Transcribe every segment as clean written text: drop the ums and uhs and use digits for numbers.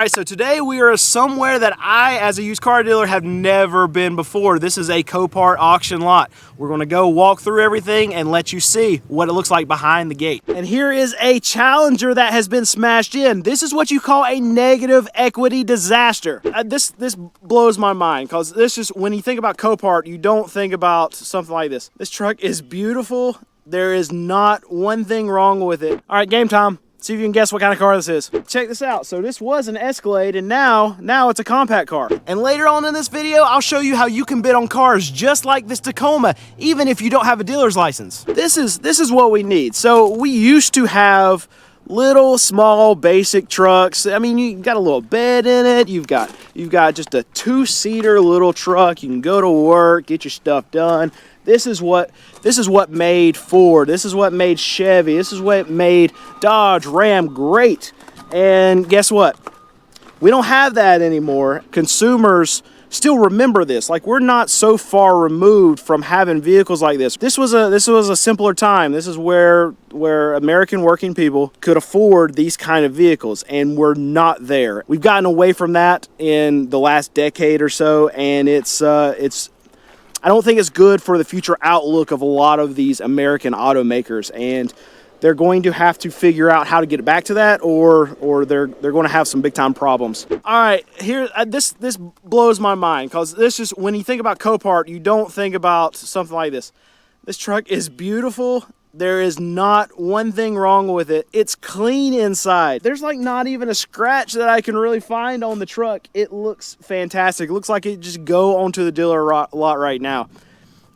All right, so today we are somewhere that I, as a used car dealer, have never been before. This is a COPART auction lot. We're gonna go walk through everything and let you see what it looks like behind the gate. And here is a Challenger that has been smashed in. This is what you call a negative equity disaster. This blows my mind, because this is, when you think about COPART, you don't think about something like this. This truck is beautiful. There is not one thing wrong with it. All right, game time. See if you can guess what kind of car this is. Check this out. So this was an Escalade, and now it's a compact car. And later on in this video, I'll show you how you can bid on cars just like this Tacoma, even if you don't have a dealer's license. This is what we need. So we used to have little, small, basic trucks. I mean, you got a little bed in it. You've got just a two-seater little truck. You can go to work, get your stuff done. This is what made Ford. This is what made Chevy. This is what made Dodge, Ram great. And guess what? We don't have that anymore. Consumers still remember this. Like, we're not so far removed from having vehicles like this. This was a simpler time. This is where American working people could afford these kind of vehicles, and we're not there. We've gotten away from that in the last decade or so, and it's I don't think it's good for the future outlook of a lot of these American automakers, and they're going to have to figure out how to get it back to that, or they're going to have some big time problems. All right, here this blows my mind, because this is, when you think about COPART, you don't think about something like this. This truck is beautiful. There is not one thing wrong with it. It's clean inside. There's like not even a scratch that I can really find on the truck. It looks fantastic. It looks like it just go onto the dealer lot right now.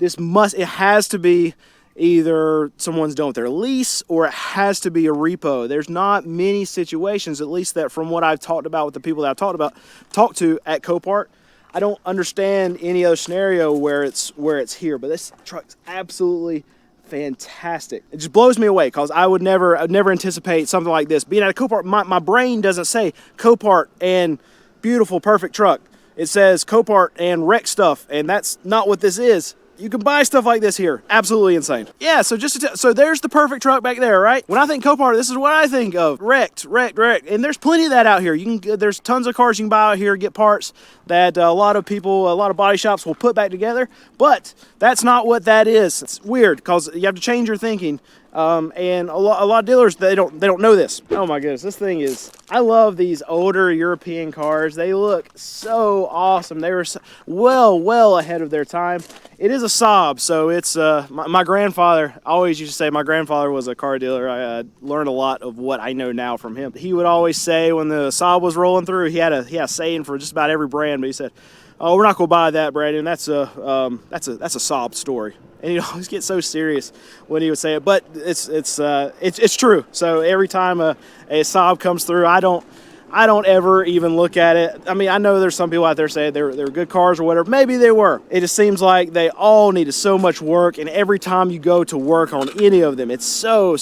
It has to be either someone's done with their lease, or it has to be a repo. There's not many situations, at least that from what I've talked about with the people that I've talked to at COPART. I don't understand any other scenario where it's here, but this truck's absolutely fantastic. It just blows me away, because I'd never anticipate something like this being at a COPART. My brain doesn't say COPART and beautiful, perfect truck. It says COPART and wreck stuff, and that's not what this is. You can buy stuff like this here. Absolutely insane. Yeah, so so there's the perfect truck back there, right? When I think COPART, this is what I think of. Wrecked. And there's plenty of that out here. There's tons of cars you can buy out here, get parts that a lot of body shops will put back together, but that's not what that is. It's weird, because you have to change your thinking. And a lot of dealers, they don't know this. Oh my goodness, this thing is, I love these older European cars. They look so awesome. They were well ahead of their time. It is a Saab, so it's my grandfather, I always used to say my grandfather was a car dealer. I learned a lot of what I know now from him. He would always say, when the Saab was rolling through, he had a saying for just about every brand, but he said, "Oh, we're not gonna buy that, Brandon. That's a Saab story." And he'd always get so serious when he would say it, but it's true. So every time a Saab comes through, I don't ever even look at it. I mean, I know there's some people out there saying they're good cars or whatever. Maybe they were. It just seems like they all needed so much work, and every time you go to work on any of them, it's so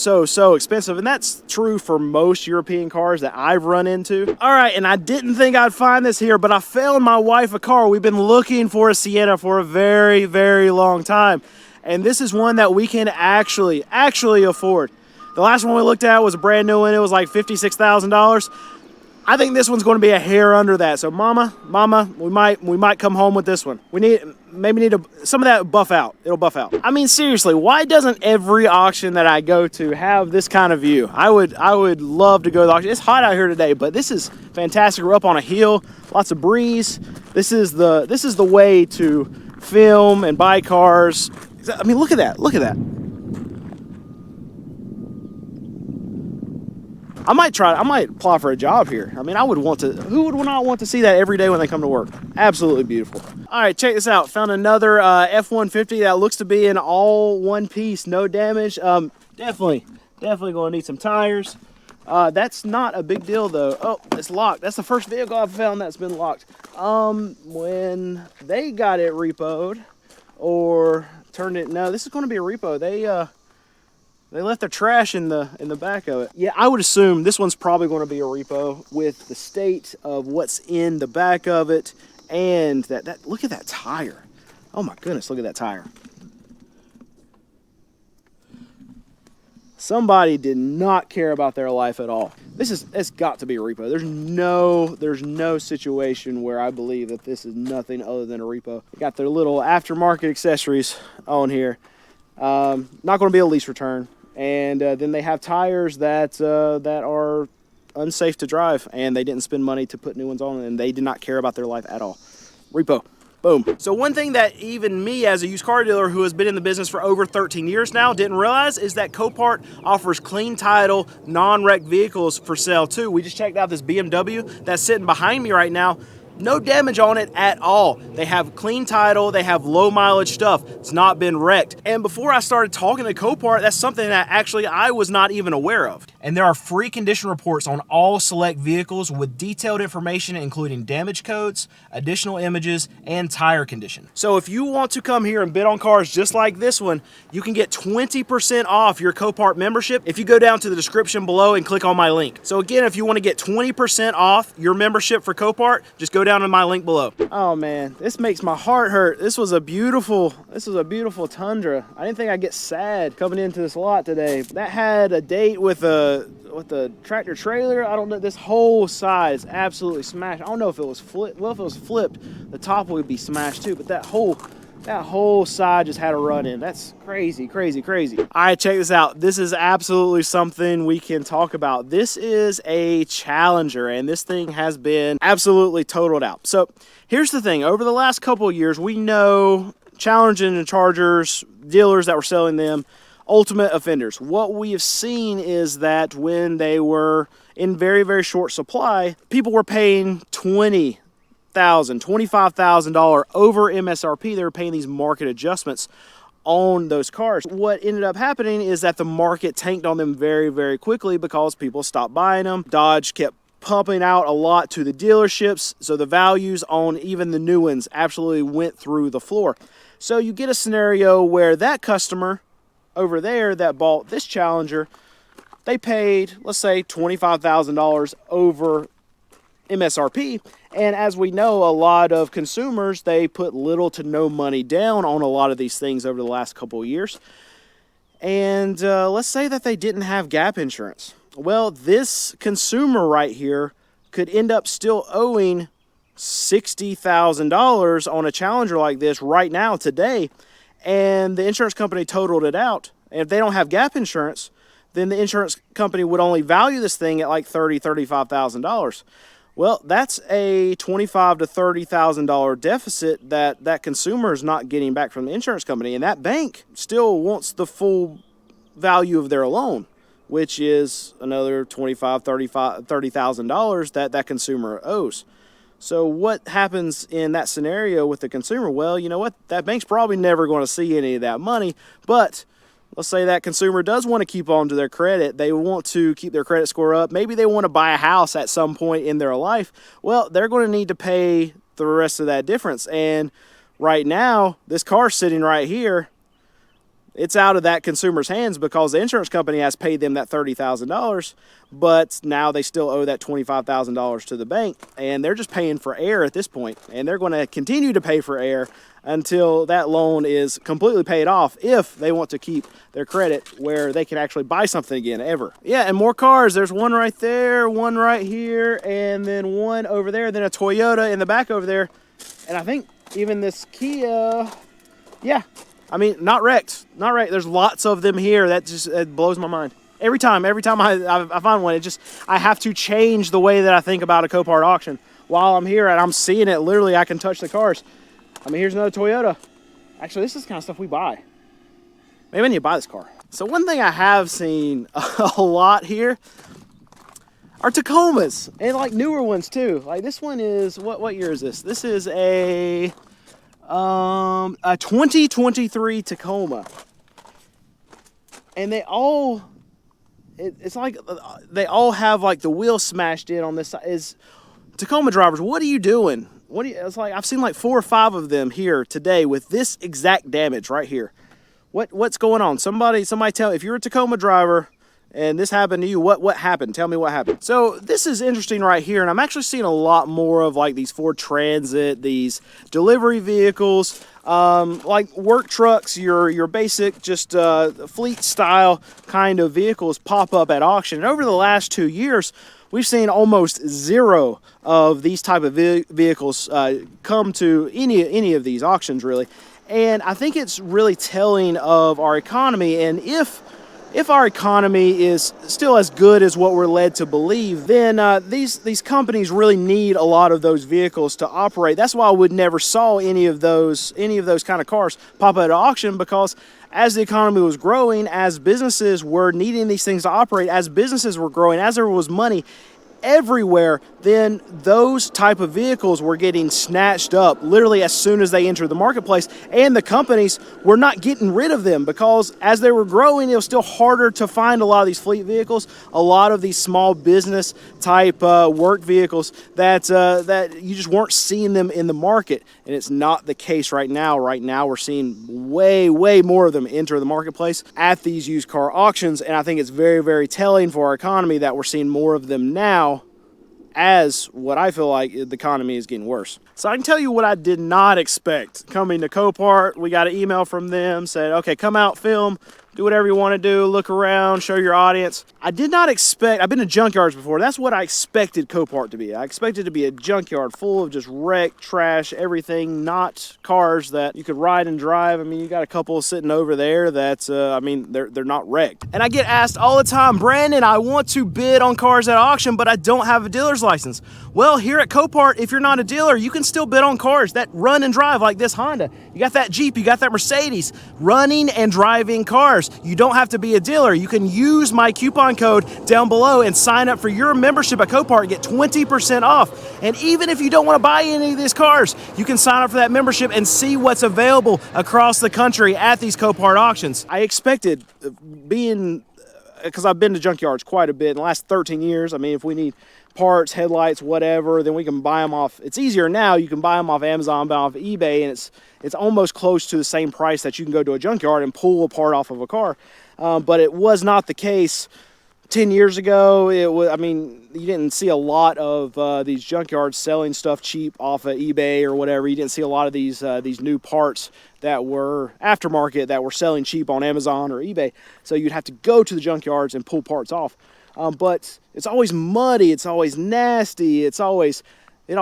expensive. And that's true for most European cars that I've run into. All right, and I didn't think I'd find this here, but I found my wife a car. We've been looking for a Sienna for a very, very long time. And this is one that we can actually afford. The last one we looked at was a brand new one. It was like $56,000. I think this one's going to be a hair under that. So mama, we might come home with this one. We maybe need some of that buff out. It'll buff out. I mean, seriously, why doesn't every auction that I go to have this kind of view? I would love to go to the auction. It's hot out here today, but this is fantastic. We're up on a hill, lots of breeze. This is the way to film and buy cars. I mean, look at that. I might apply for a job here. I mean, who would not want to see that every day when they come to work? Absolutely beautiful. All right, check this out. Found another F-150 that looks to be in all one piece, no damage. Definitely gonna need some tires. That's not a big deal though. Oh, it's locked. That's the first vehicle I've found that's been locked. When they got it repoed or turned it, no, this is gonna be a repo. They left their trash in the back of it. Yeah, I would assume this one's probably going to be a repo with the state of what's in the back of it, and that look at that tire. Oh my goodness, look at that tire. Somebody did not care about their life at all. It's got to be a repo. There's no situation where I believe that this is nothing other than a repo. They got their little aftermarket accessories on here. Not going to be a lease return. And then they have tires that are unsafe to drive, and they didn't spend money to put new ones on, and they did not care about their life at all. Repo. Boom. So one thing that even me as a used car dealer who has been in the business for over 13 years now didn't realize is that Copart offers clean title, non-wrecked vehicles for sale too. We just checked out this BMW that's sitting behind me right now. No damage on it at all. They have clean title, they have low mileage stuff. It's not been wrecked. And before I started talking to Copart, that's something that actually I was not even aware of. And there are free condition reports on all select vehicles with detailed information including damage codes, additional images, and tire condition. So if you want to come here and bid on cars just like this one, you can get 20% off your Copart membership if you go down to the description below and click on my link. So again, if you want to get 20% off your membership for Copart, just go down to my link below. Oh man, this makes my heart hurt. This was a beautiful Tundra. I didn't think I'd get sad coming into this lot today. That had a date with the tractor trailer. I don't know. This whole side is absolutely smashed. I don't know if it was flipped. Well, if it was flipped, the top would be smashed too. But that whole side just had a run in. That's crazy, crazy, crazy. All right, check this out. This is absolutely something we can talk about. This is a Challenger, and this thing has been absolutely totaled out. So here's the thing. Over the last couple of years, we know Challenger and Chargers, dealers that were selling them, ultimate offenders. What we have seen is that when they were in very, very short supply, people were paying $20,000, $25,000 over MSRP. They were paying these market adjustments on those cars. What ended up happening is that the market tanked on them very, very quickly because people stopped buying them. Dodge kept pumping out a lot to the dealerships, so the values on even the new ones absolutely went through the floor. So you get a scenario where that customer over there that bought this Challenger, they paid, let's say, $25,000 over MSRP. And as we know, a lot of consumers, they put little to no money down on a lot of these things over the last couple of years. And let's say that they didn't have gap insurance. Well, this consumer right here could end up still owing $60,000 on a Challenger like this right now, today. And the insurance company totaled it out. And if they don't have gap insurance, then the insurance company would only value this thing at like $30,000, $35,000. Well, that's a $25,000 to $30,000 deficit that consumer is not getting back from the insurance company. And that bank still wants the full value of their loan, which is another $25,000, $30,000 that consumer owes. So what happens in that scenario with the consumer? Well, you know what? That bank's probably never going to see any of that money. But let's say that consumer does want to keep on to their credit. They want to keep their credit score up. Maybe they want to buy a house at some point in their life. Well, they're going to need to pay the rest of that difference. And right now, this car's sitting right here. It's out of that consumer's hands because the insurance company has paid them that $30,000, but now they still owe that $25,000 to the bank, and they're just paying for air at this point, and they're going to continue to pay for air until that loan is completely paid off if they want to keep their credit where they can actually buy something again, ever. Yeah, and more cars. There's one right there, one right here, and then one over there, then a Toyota in the back over there, and I think even this Kia, yeah. I mean, not wrecked. There's lots of them here. It blows my mind. Every time I find one, I have to change the way that I think about a Copart auction. While I'm here and I'm seeing it, literally I can touch the cars. I mean, here's another Toyota. Actually, this is the kind of stuff we buy. Maybe I need to buy this car. So one thing I have seen a lot here are Tacomas, and like newer ones too. Like this one is, what year is this? This is a 2023 Tacoma, and it's like they all have like the wheel smashed in on this side. Is Tacoma drivers, what are you doing? It's like I've seen like 4 or 5 of them here today with this exact damage right here. What's going on? Somebody tell, if you're a Tacoma driver and this happened to you, what happened? Tell me what happened. So this is interesting right here, and I'm actually seeing a lot more of like these Ford Transit, these delivery vehicles, like work trucks, your basic just fleet style kind of vehicles pop up at auction. And over the last 2 years, we've seen almost zero of these type of vehicles come to any of these auctions, really. And I think it's really telling of our economy. And if our economy is still as good as what we're led to believe, then these companies really need a lot of those vehicles to operate. That's why we never saw any of those kind of cars pop at auction, because as the economy was growing, as businesses were needing these things to operate, as businesses were growing, as there was money everywhere, then those type of vehicles were getting snatched up literally as soon as they entered the marketplace, and the companies were not getting rid of them, because as they were growing, it was still harder to find a lot of these fleet vehicles, a lot of these small business type work vehicles that you just weren't seeing them in the market. And it's not the case right now. Right now we're seeing way more of them enter the marketplace at these used car auctions, and I think it's very telling for our economy that we're seeing more of them now, as what I feel like the economy is getting worse. So I can tell you what I did not expect coming to COPART. We got an email from them, said, okay, come out, film, do whatever you want to do, look around, show your audience. I did not expect, I've been to junkyards before, that's what I expected COPART to be. I expected it to be a junkyard full of just wrecked, trash, everything, not cars that you could ride and drive. I mean, you got a couple sitting over there that's, I mean, they're not wrecked. And I get asked all the time, Brandon, I want to bid on cars at auction, but I don't have a dealer's license. Well, here at COPART, if you're not a dealer, you can still bid on cars that run and drive, like this Honda. You got that Jeep, you got that Mercedes, running and driving cars. You don't have to be a dealer. You can use my coupon code down below and sign up for your membership at COPART and get 20% off. And even if you don't want to buy any of these cars, you can sign up for that membership and see what's available across the country at these COPART auctions. I expected, because I've been to junkyards quite a bit in the last 13 years. I mean, if we need parts, headlights, whatever, then we can buy them off. It's easier now. You can buy them off Amazon, buy them off eBay, and it's almost close to the same price that you can go to a junkyard and pull a part off of a car. But it was not the case 10 years ago. It was, I mean, you didn't see a lot of these junkyards selling stuff cheap off of eBay or whatever. You didn't see a lot of these new parts that were aftermarket that were selling cheap on Amazon or eBay. So you'd have to go to the junkyards and pull parts off. But it's always muddy, it's always nasty, it always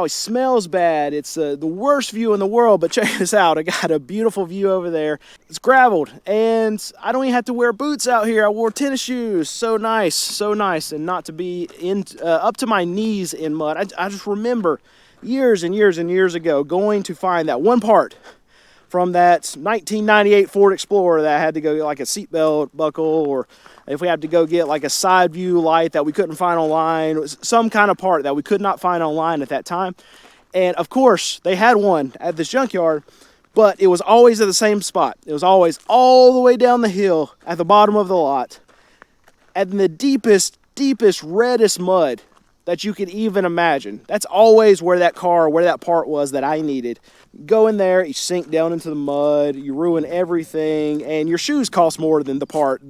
smells bad. It's the worst view in the world, but check this out. I got a beautiful view over there. It's graveled, and I don't even have to wear boots out here. I wore tennis shoes. So nice, and not to be up to my knees in mud. I just remember years and years ago going to find that one part from that 1998 Ford Explorer that I had to go get like a seatbelt buckle, or if we had to go get like a side view light that we couldn't find online. It was some kind of part that we could not find online at that time. And of course, they had one at this junkyard, but it was always at the same spot. It was always all the way down the hill at the bottom of the lot, at the deepest, reddest mud that you could even imagine. That's always where that part was that I needed. Go in there, you sink down into the mud, you ruin everything, and your shoes cost more than the part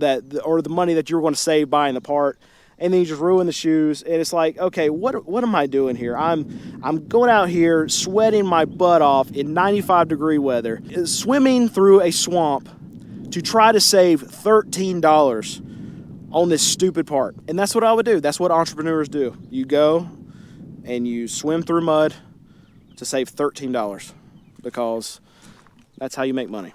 or the money that you were going to save buying the part, and then you just ruin the shoes. And it's like, okay, what am I doing here? I'm going out here sweating my butt off in 95-degree weather, swimming through a swamp to try to save $13 on this stupid part. And that's what I would do. That's what entrepreneurs do. You go and you swim through mud to save $13, because that's how you make money.